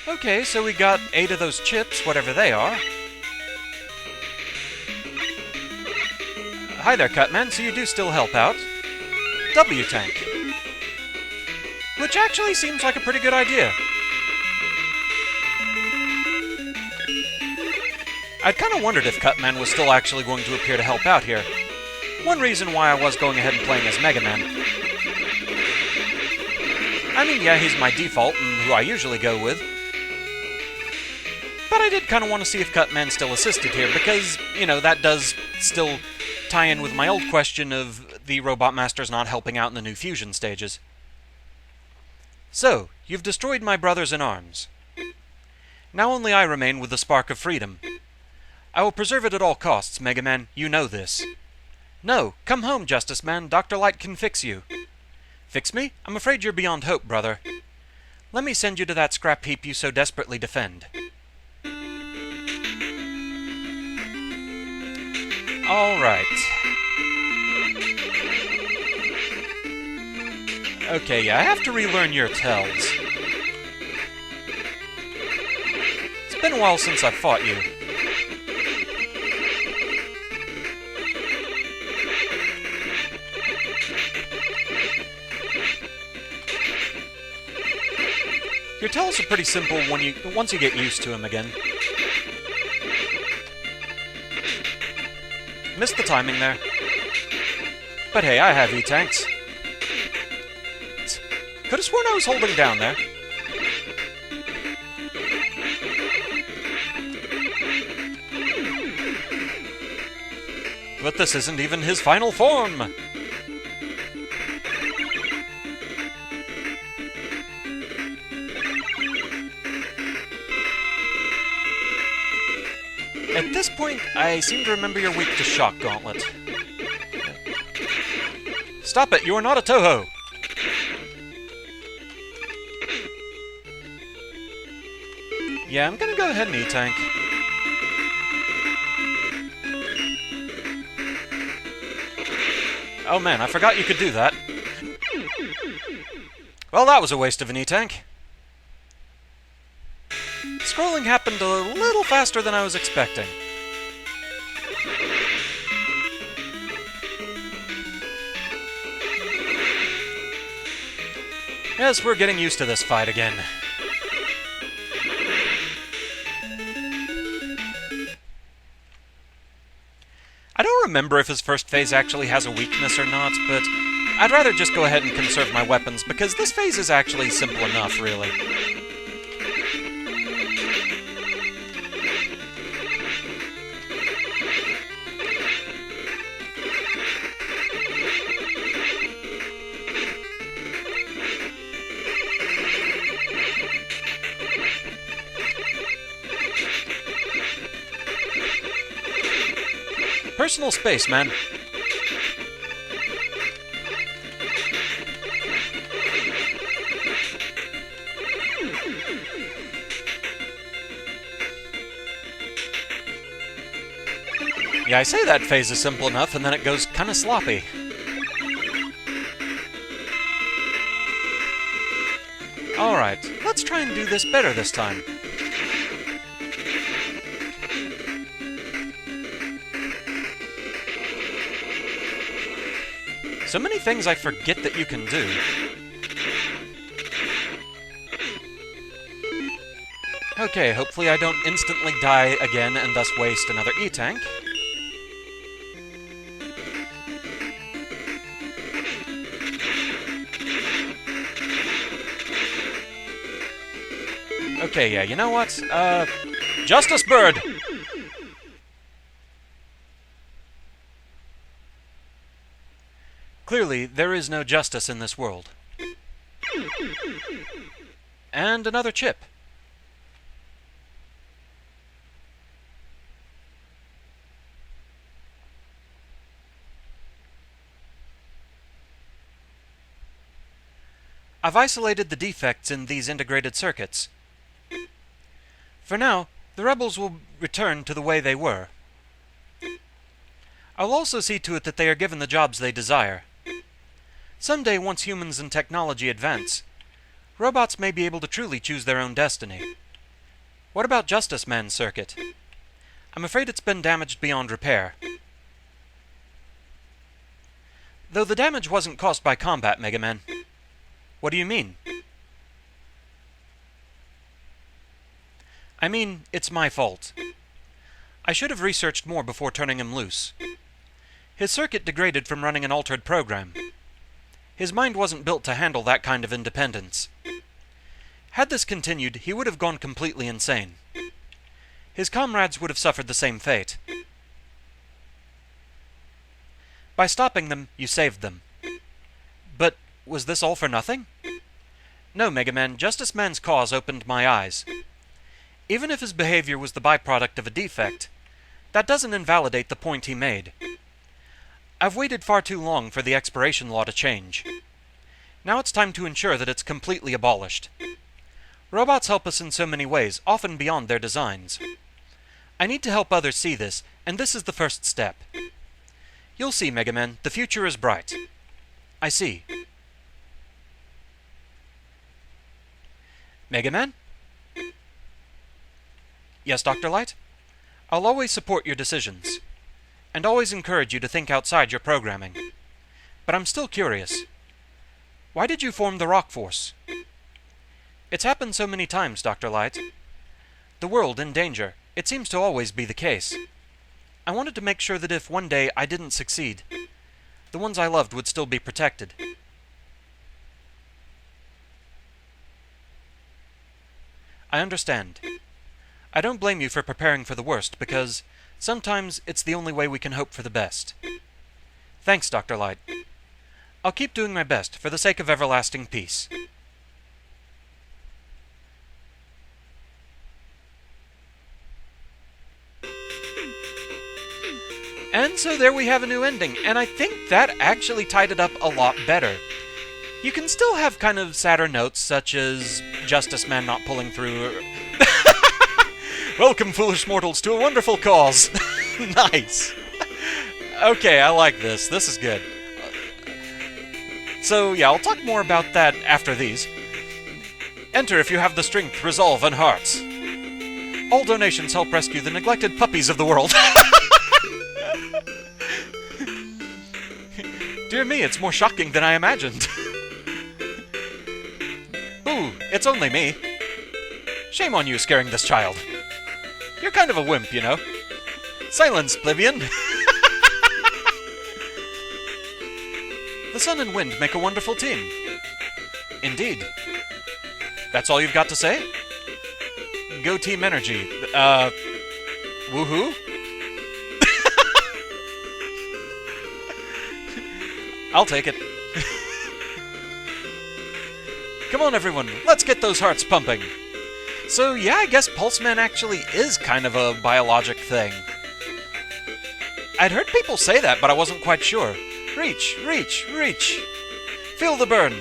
Okay, so we got 8 of those chips, whatever they are. Hi there, Cutman, so you do still help out. W-Tank. Which actually seems like a pretty good idea. I'd kind of wondered if Cutman was still actually going to appear to help out here. One reason why I was going ahead and playing as Mega Man. I mean, yeah, he's my default and who I usually go with. But I did kind of want to see if Cutman still assisted here, because, you know, that does still tie in with my old question of the Robot Masters not helping out in the new fusion stages. So, you've destroyed my brothers in arms. Now only I remain with the spark of freedom. I will preserve it at all costs, Mega Man. You know this. No, come home, Justice Man. Dr. Light can fix you. Fix me? I'm afraid you're beyond hope, brother. Let me send you to that scrap heap you so desperately defend. Alright. Okay, yeah, I have to relearn your tells. It's been a while since I've fought you. Your tells are pretty simple once you get used to them again. Missed the timing there. But hey, I have E-Tanks. Could have sworn I was holding down there. But this isn't even his final form! At this point, I seem to remember you're weak to Shock Gauntlet. Stop it! You are not a Toho! Yeah, I'm gonna go ahead and E-Tank. Oh man, I forgot you could do that. Well, that was a waste of an E-Tank. Scrolling happened a little faster than I was expecting. Yes, we're getting used to this fight again. I don't remember if his first phase actually has a weakness or not, but I'd rather just go ahead and conserve my weapons, because this phase is actually simple enough, really. Personal space, man. Yeah, I say that phase is simple enough, and then it goes kinda sloppy. Alright, let's try and do this better this time. So many things I forget that you can do. Okay, hopefully I don't instantly die again and thus waste another E-Tank. Okay, yeah, you know what? Justice Bird! Clearly, there is no justice in this world. And another chip. I've isolated the defects in these integrated circuits. For now, the rebels will return to the way they were. I'll also see to it that they are given the jobs they desire. Someday, once humans and technology advance, Robots may be able to truly choose their own destiny. What about Justice Man's circuit? I'm afraid it's been damaged beyond repair. Though the damage wasn't caused by combat, Mega Man. What do you mean? I mean, it's my fault. I should have researched more before turning him loose. His circuit degraded from running an altered program. His mind wasn't built to handle that kind of independence. Had this continued, he would have gone completely insane. His comrades would have suffered the same fate. By stopping them, you saved them. But was this all for nothing? No, Mega Man, Justice Man's cause opened my eyes. Even if his behavior was the byproduct of a defect, that doesn't invalidate the point he made. I've waited far too long for the expiration law to change. Now it's time to ensure that it's completely abolished. Robots help us in so many ways, often beyond their designs. I need to help others see this, and this is the first step. You'll see, Mega Man, the future is bright. I see. Mega Man? Yes, Dr. Light? I'll always support your decisions, and always encourage you to think outside your programming. But I'm still curious. Why did you form the Rock Force? It's happened so many times, Dr. Light. The world in danger. It seems to always be the case. I wanted to make sure that if one day I didn't succeed, the ones I loved would still be protected. I understand. I don't blame you for preparing for the worst, because sometimes it's the only way we can hope for the best. Thanks, Dr. Light. I'll keep doing my best for the sake of everlasting peace. And so there we have a new ending, and I think that actually tied it up a lot better. You can still have kind of sadder notes, such as Justice Man not pulling through. Welcome, foolish mortals, to a wonderful cause. Nice. Okay, I like this. This is good. So, yeah, I'll talk more about that after these. Enter if you have the strength, resolve, and hearts. All donations help rescue the neglected puppies of the world. Dear me, it's more shocking than I imagined. Ooh, it's only me. Shame on you scaring this child. You're kind of a wimp, you know. Silence, plebeian. The sun and wind make a wonderful team. Indeed. That's all you've got to say? Go Team Energy. Woohoo? I'll take it. Come on, everyone, let's get those hearts pumping. So, yeah, I guess Pulse Man actually is kind of a biologic thing. I'd heard people say that, but I wasn't quite sure. Reach, reach, reach. Feel the burn.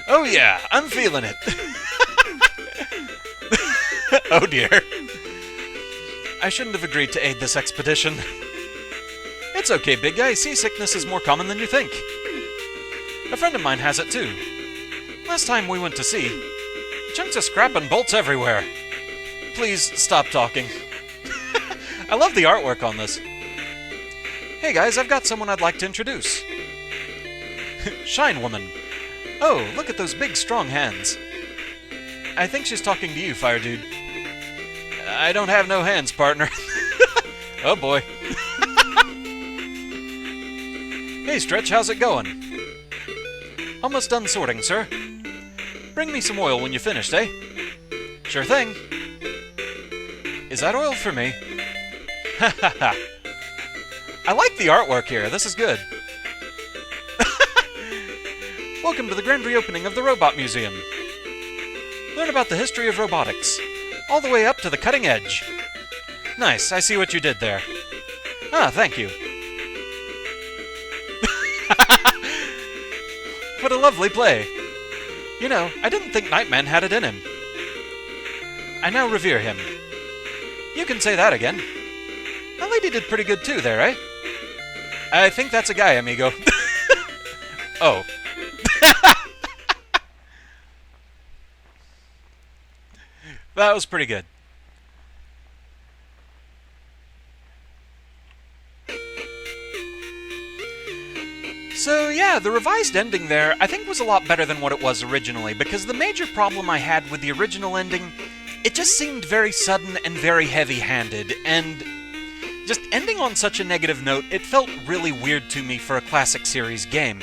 Oh yeah, I'm feeling it. Oh dear. I shouldn't have agreed to aid this expedition. It's okay, big guy. Seasickness is more common than you think. A friend of mine has it too. Last time we went to sea, chunks of scrap and bolts everywhere. Please stop talking. I love the artwork on this. Hey guys, I've got someone I'd like to introduce. Shine Woman. Oh, look at those big, strong hands. I think she's talking to you, Fire Dude. I don't have no hands, partner. Oh boy. Hey, Stretch, how's it going? Almost done sorting, sir. Bring me some oil when you're finished, eh? Sure thing. Is that oil for me? Ha ha ha. I like the artwork here. This is good. Welcome to the grand reopening of the Robot Museum. Learn about the history of robotics, all the way up to the cutting edge. Nice, I see what you did there. Ah, thank you. What a lovely play. You know, I didn't think Nightman had it in him. I now revere him. You can say that again. That lady did pretty good too there, eh? I think that's a guy, amigo. Oh. That was pretty good. So yeah, the revised ending there, I think was a lot better than what it was originally, because the major problem I had with the original ending, it just seemed very sudden and very heavy-handed, and just ending on such a negative note, it felt really weird to me for a classic series game.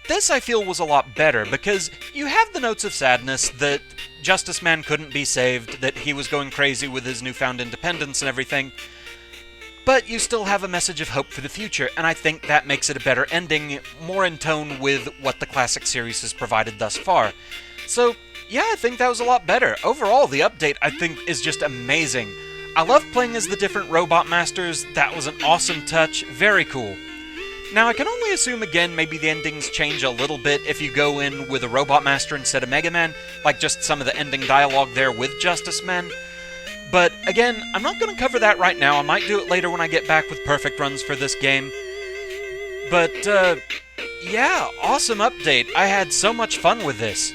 This, I feel, was a lot better, because you have the notes of sadness that Justice Man couldn't be saved, that he was going crazy with his newfound independence and everything, but you still have a message of hope for the future, and I think that makes it a better ending, more in tone with what the classic series has provided thus far. So, yeah, I think that was a lot better. Overall, the update, I think, is just amazing. I love playing as the different robot masters. That was an awesome touch. Very cool. Now, I can only assume, again, maybe the endings change a little bit if you go in with a Robot Master instead of Mega Man, like just some of the ending dialogue there with Justice Man. But, again, I'm not going to cover that right now. I might do it later when I get back with perfect runs for this game. But, yeah, awesome update. I had so much fun with this.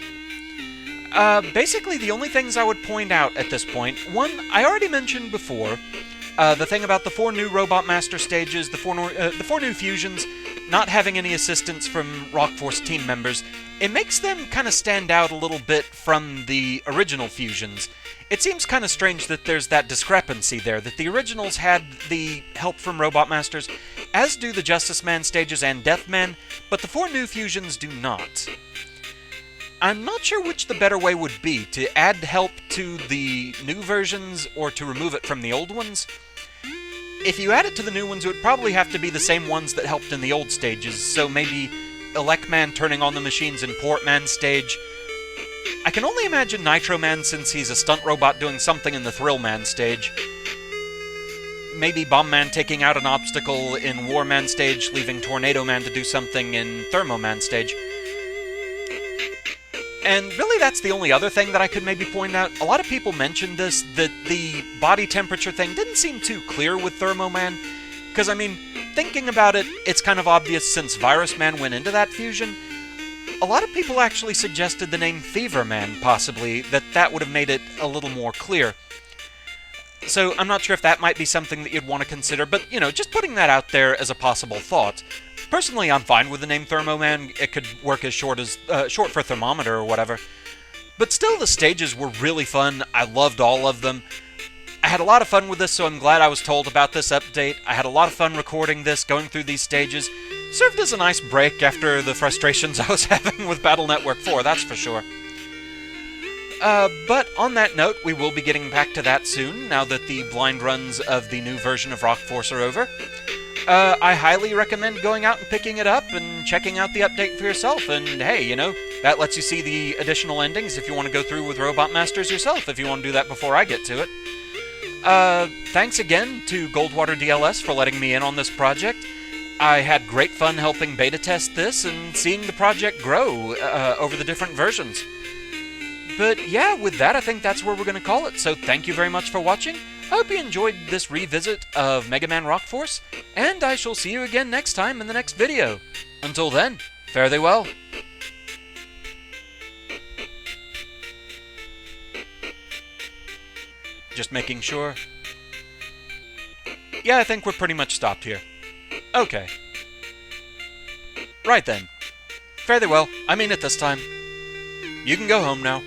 Basically, the only things I would point out at this point, one, I already mentioned before, the thing about the 4 new Robot Master stages, the 4 new fusions, not having any assistance from Rock Force team members, it makes them kind of stand out a little bit from the original fusions. It seems kind of strange that there's that discrepancy there, that the originals had the help from Robot Masters, as do the Justice Man stages and Deathman, but the 4 new fusions do not. I'm not sure which the better way would be, to add help to the new versions or to remove it from the old ones. If you add it to the new ones, it would probably have to be the same ones that helped in the old stages, so maybe Elect Man turning on the machines in Port Man stage. I can only imagine Nitro Man since he's a stunt robot doing something in the Thrill Man stage. Maybe Bomb Man taking out an obstacle in War Man stage, leaving Tornado Man to do something in Thermo Man stage. And really that's the only other thing that I could maybe point out. A lot of people mentioned this, that the body temperature thing didn't seem too clear with Thermo Man. Because, I mean, thinking about it, it's kind of obvious since Virus Man went into that fusion. A lot of people actually suggested the name Fever Man, possibly, that would have made it a little more clear. So I'm not sure if that might be something that you'd want to consider, but, you know, just putting that out there as a possible thought. Personally, I'm fine with the name Thermo Man. It could work as short for thermometer or whatever. But still, the stages were really fun. I loved all of them. I had a lot of fun with this, so I'm glad I was told about this update. I had a lot of fun recording this, going through these stages. Served as a nice break after the frustrations I was having with Battle Network 4, that's for sure. But on that note, we will be getting back to that soon, now that the blind runs of the new version of Rock Force are over. I highly recommend going out and picking it up and checking out the update for yourself, and hey, you know, that lets you see the additional endings if you want to go through with Robot Masters yourself, if you want to do that before I get to it. Thanks again to Goldwater DLS for letting me in on this project. I had great fun helping beta test this and seeing the project grow over the different versions. But yeah, with that, I think that's where we're going to call it. So thank you very much for watching. I hope you enjoyed this revisit of Mega Man Rock Force, and I shall see you again next time in the next video. Until then, fare thee well. Just making sure. Yeah, I think we're pretty much stopped here. Okay. Right then. Fare thee well. I mean it this time. You can go home now.